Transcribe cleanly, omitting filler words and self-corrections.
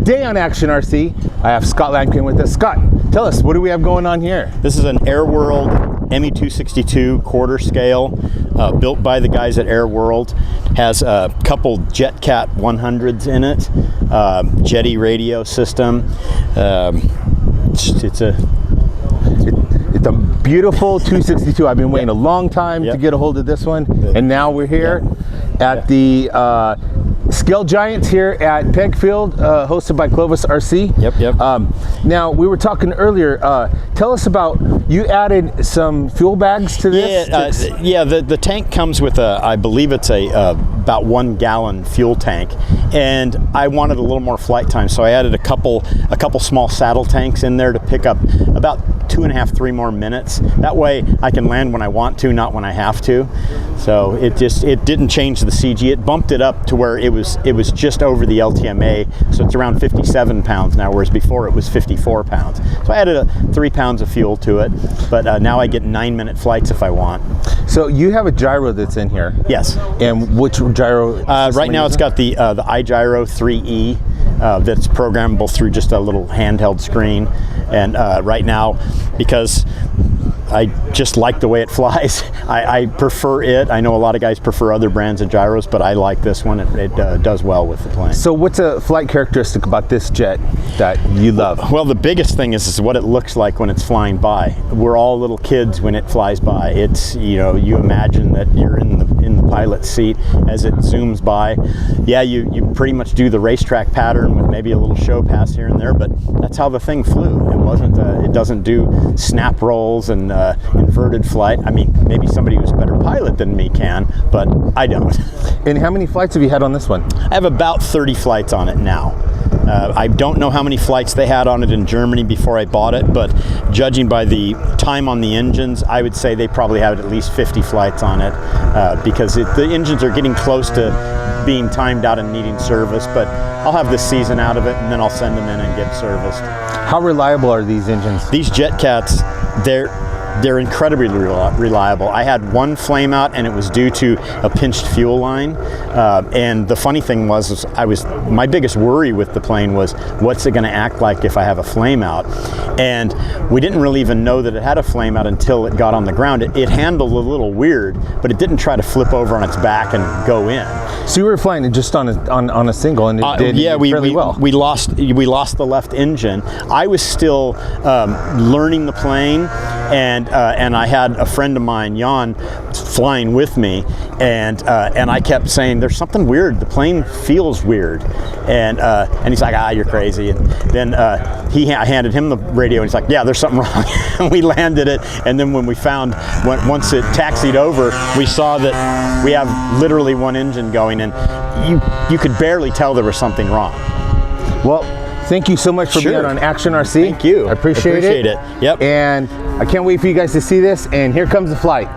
Today on Action RC, I have Scott Lampkin with us. Scott, tell us, what do we have going on here? This is an Airworld Me 262 quarter scale, built by the guys at Airworld. Has a couple JetCat 100s in it, Jetty radio system. It's a beautiful 262. I've been waiting a long time to get a hold of this one, and now we're here at the Scale Giants here at Pegfield, hosted by Clovis RC. Now, we were talking earlier, tell us about, you added some fuel bags to this? The tank comes with I believe it's about 1 gallon fuel tank, and I wanted a little more flight time, so I added a couple small saddle tanks in there to pick up about 2.5, 3 more minutes. That way I can land when I want to, not when I have to. So it didn't change the CG. It bumped it up to where it was just over the LTMA, so it's around 57 pounds now, whereas before it was 54 pounds. So I added 3 pounds of fuel to it, but now I get 9-minute flights if I want. So you have a gyro that's in here. Yes. And which gyro? Right now it's got the iGyro 3E that's programmable through just a little handheld screen. And right now, because I just like the way it flies, I prefer it. I know a lot of guys prefer other brands of gyros, but I like this one. It does well with the plane. So what's a flight characteristic about this jet that you love? Well, the biggest thing is what it looks like when it's flying by. We're all little kids when it flies by. It's, you imagine that you're in the pilot's seat as it zooms by. Yeah, you pretty much do the racetrack pattern with maybe a little show pass here and there, but that's how the thing flew. It doesn't do snap rolls and inverted flight. I mean, maybe somebody who's a better pilot than me can, but I don't. And how many flights have you had on this one? I have about 30 flights on it now. I don't know how many flights they had on it in Germany before I bought it, but judging by the time on the engines, I would say they probably have at least 50 flights on it, because the engines are getting close to being timed out and needing service, but I'll have this season out of it and then I'll send them in and get serviced. How reliable are these engines? These JetCats, they're incredibly reliable. I had one flame out and it was due to a pinched fuel line. And the funny thing was my biggest worry with the plane was, what's it gonna act like if I have a flame out? And we didn't really even know that it had a flame out until it got on the ground. It handled a little weird, but it didn't try to flip over on its back and go in. So you were flying it just on a single, and it did fairly well. We lost the left engine. I was still learning the plane, and I had a friend of mine, Jan, flying with me, and I kept saying, there's something weird, the plane feels weird, and he's like, you're crazy. And then I handed him the radio, and he's like, yeah, there's something wrong. And we landed it, and then when we found, once it taxied over, we saw that we have literally one engine going, and you could barely tell there was something wrong. Well, thank you so much for being on Action RC. Thank you. I appreciate it. Yep. And I can't wait for you guys to see this, and here comes the flight.